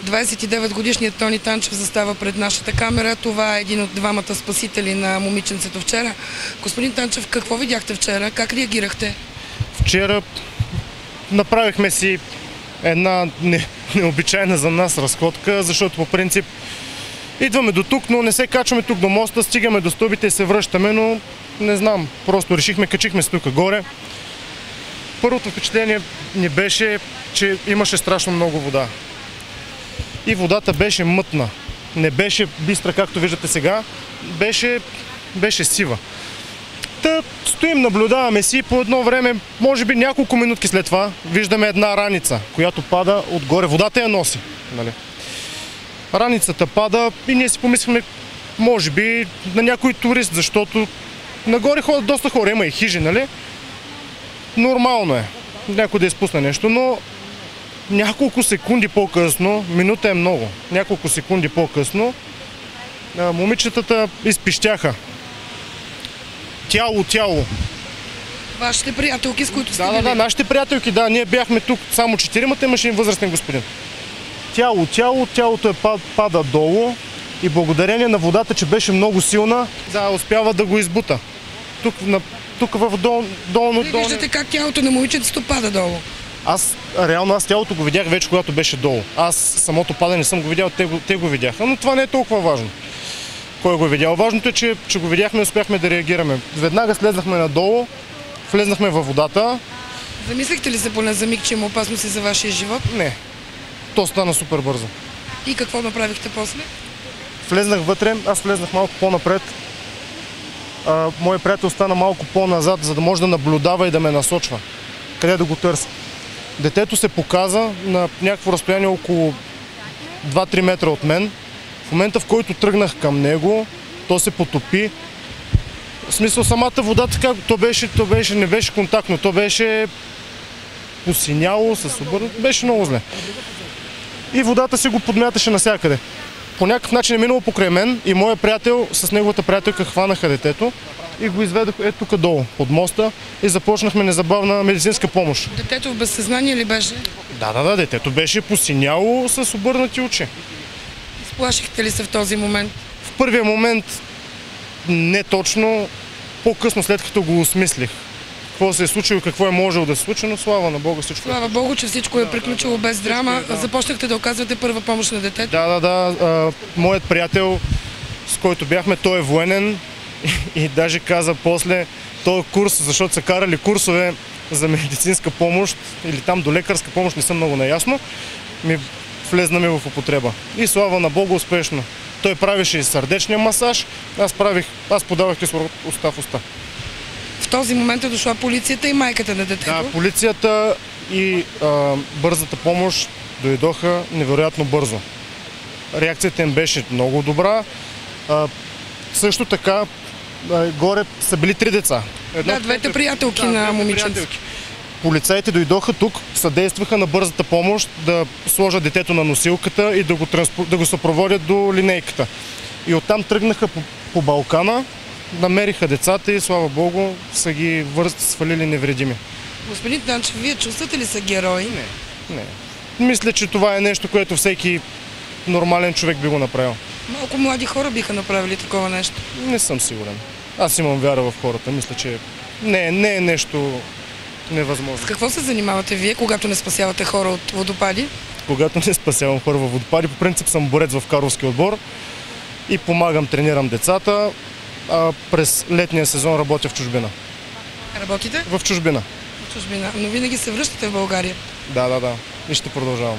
29-годишният Тони Танчев застава пред нашата камера. Това е един от двамата спасители на момиченцето вчера. Господин Танчев, какво видяхте вчера? Как реагирахте? Вчера направихме си една необичайна за нас разходка, защото по принцип идваме до тук, но не се качваме тук до моста, стигаме до стълбите и се връщаме, но не знам, просто решихме, качихме се тук горе. Първото впечатление ни беше, че имаше страшно много вода. И водата беше мътна. Не беше бистра, както виждате сега, беше сива. Та стоим, наблюдаваме си, по едно време, може би няколко минутки след това, виждаме една раница, която пада отгоре. Водата я носи. Нали? Раницата пада и ние си помислихме, може би на някой турист, защото нагоре ходят доста хора, има и хижи, нали? Нормално е някой да изпусне нещо, но няколко секунди по-късно, минута е много, няколко секунди по-късно, момичетата изпищяха. Тяло. Вашите приятелки, с които сте били? Да, нашите приятелки, да, ние бяхме тук само 4-мата, имаше един възрастен господин. Тялото пада долу и благодарение на водата, че беше много силна, успява да го избута. Тук в долно... Виждате как тялото на момичетството пада долу? Реално тялото го видях вече, когато беше долу. Аз самото падане не съм го видял, те го видяха, но това не е толкова важно. Кой го е видял? Важното е, че го видяхме и успяхме да реагираме. Веднага слезнахме надолу, влезнахме във водата. Замислихте ли се поне за миг, че има опасност и за вашия живот? Не. То стана супер бързо. И какво направихте после? Влезнах вътре, аз влезнах малко по-напред. Моят приятел стана малко по-назад, за да може да наблюдава и да ме насочва. Къде да го търся. Детето се показа на някакво разстояние около 2-3 метра от мен. В момента, в който тръгнах към него, то се потопи. В смисъл, самата вода, така, не беше контактно, то беше посиняло, беше много зле. И водата си го подмяташе навсякъде. По някакъв начин е минало покрай мен и моят приятел с неговата приятелка хванаха детето и го изведох тук долу, под моста, и започнахме незабавна медицинска помощ. Детето в безсъзнание ли беше? Да, детето беше посиняло с обърнати очи. Изплашихте ли се в този момент? В първия момент не точно, по-късно след като го осмислих. Какво се е случило, какво е можело да се случи, но слава на Бога всичко. Слава Богу, че всичко е приключило без драма. Започнахте да оказвате първа помощ на детето? Да. Моят приятел, с който бяхме, той е военен и даже каза после този курс, защото са карали курсове за медицинска помощ или там до лекарска помощ, не съм много наясно, влезна ми в употреба. И слава на Бога, успешно. Той правеше и сърдечния масаж, аз подавах кислород уста в уста. В този момент е дошла полицията и майката на детето? Да, полицията и бързата помощ дойдоха невероятно бързо. Реакцията им беше много добра. Също така, горе са били 3 деца. Двете приятелки на момиченцето. Полицаите дойдоха тук, съдействаха на бързата помощ да сложат детето на носилката и да го съпроводят до линейката. И оттам тръгнаха по Балкана, намериха децата и слава Богу са ги свалили невредими. Господин Танчев, вие чувствате ли са герои? Не. Мисля, че това е нещо, което всеки нормален човек би го направил. Малко млади хора биха направили такова нещо. Не съм сигурен. Аз имам вяра в хората. Мисля, че не е нещо невъзможно. С какво се занимавате вие, когато не спасявате хора от водопади? Когато не спасявам хора във водопади, по принцип съм борец в Карловски отбор и помагам, тренирам децата. През летния сезон работя в чужбина. Работите? В чужбина. В чужбина. Но винаги се връщате в България? Да. И ще продължавам.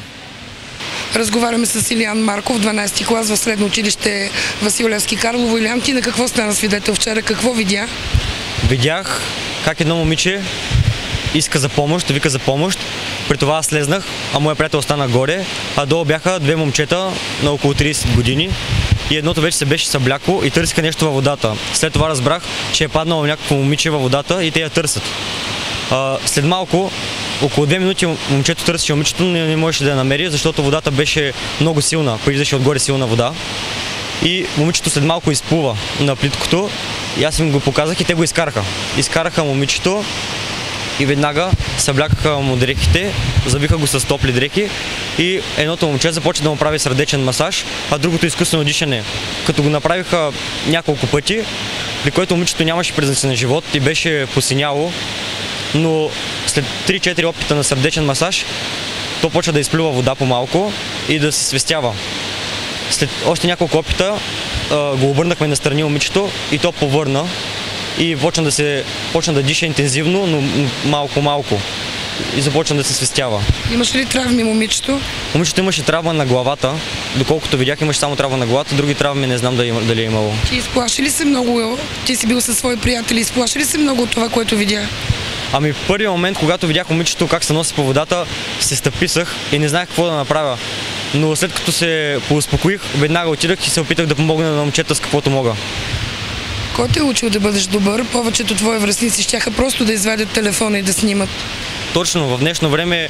Разговаряме с Илиян Марков, 12-ти клас в средно училище Васил Левски Карлово. Илиян, ти на какво стана свидетел вчера? Какво видя? Видях как едно момиче иска за помощ, вика за помощ. При това аз слезнах, а моя приятел остана горе, а долу бяха 2 момчета на около 30 години. И едното вече се беше съблякло и търсиха нещо във водата. След това разбрах, че е паднало някакво момиче във водата и те я търсят. След малко, около 2 минути момчето търсеше момичето, но не можеше да я намери, защото водата беше много силна, прилизаше отгоре силна вода. И момичето след малко изплува на плиткото и аз им го показах и те го изкараха. Изкараха момичето и веднага съблякаха му дрехите, завиха го с топли дрехи и едното момче започна да му прави сърдечен масаж, а другото изкуствено дишане. Като го направиха няколко пъти, при което момичето нямаше признаци на живот и беше посиняло, но след 3-4 опита на сърдечен масаж, то почва да изплюва вода по-малко и да се свестява. След още няколко опита го обърнахме настрани момичето и то повърна и почна да диша интензивно, но малко-малко и започна да се свестява. Имаше ли травми момичето? Момичето имаше травма на главата, доколкото видях имаше само травма на главата, други травми не знам дали е имало. Ти изплаши ли се много? Ти си бил със свои приятели, изплаши ли се много от това, което видя? Ами в първия момент, когато видях момичето как се носи по водата, се стъписах и не знаех какво да направя. Но след като се поуспокоих, веднага отидах и се опитах да помогна на момчета с каквото мога. Кой те е учил да бъдеш добър? Повечето твои връстници щяха просто да извадят телефона и да снимат. Точно в днешно време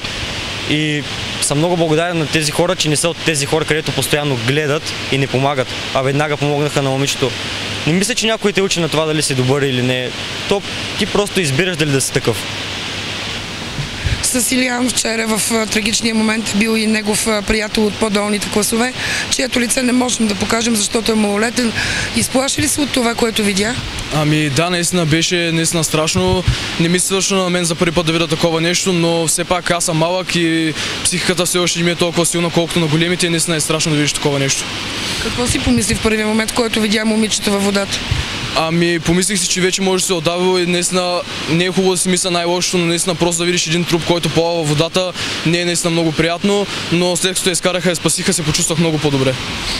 и съм много благодарен на тези хора, че не са от тези хора, където постоянно гледат и не помагат, а веднага помогнаха на момичето. Не мисля, че някой те учи на това дали си добър или не. То ти просто избираш дали да си такъв. С Илиян вчера в трагичния момент е бил и негов приятел от по-долните класове, чието лице не можем да покажем, защото е малолетен. Изплаши ли се от това, което видя? Ами да, наистина беше страшно. Не ми се свърши на мен за първи път да видя такова нещо, но все пак аз съм малък и психиката все още не ми е толкова силна, колкото на големите и наистина е страшно да видиш такова нещо. Какво си помисли в първия момент, който видя момичето във водата? Ами помислих си, че вече може да се отдавил и наистина не е хубаво да си мисля най-лошото, но наистина просто да видиш един труп, който плава във водата, не е наистина много приятно, но след като я изкараха и спасиха, се почувствах много по-добре.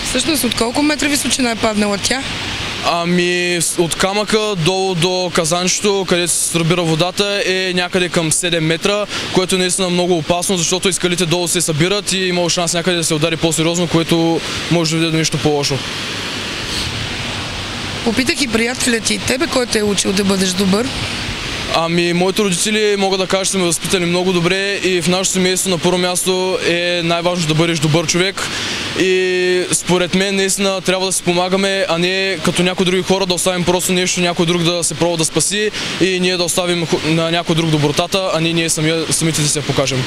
Всъщност от колко метра височина е паднала тя? Ами от камъка долу до казанчето, където се събира водата, е някъде към 7 метра, което е наистина много опасно, защото и скалите долу се събират и има шанс някъде да се удари по-сериозно, което може да доведе до нещо по-лошо. Попитах и приятеля ти, тебе кой те е учил да бъдеш добър? Ами, моите родители могат да кажа, че са ме възпитали много добре и в нашето семейство на първо място е най-важно да бъдеш добър човек и според мен наистина трябва да си помагаме, а не като някои други хора да оставим просто нещо, някой друг да се пробва да спаси и ние да оставим на някой друг добротата, а не ние самите да се я покажем.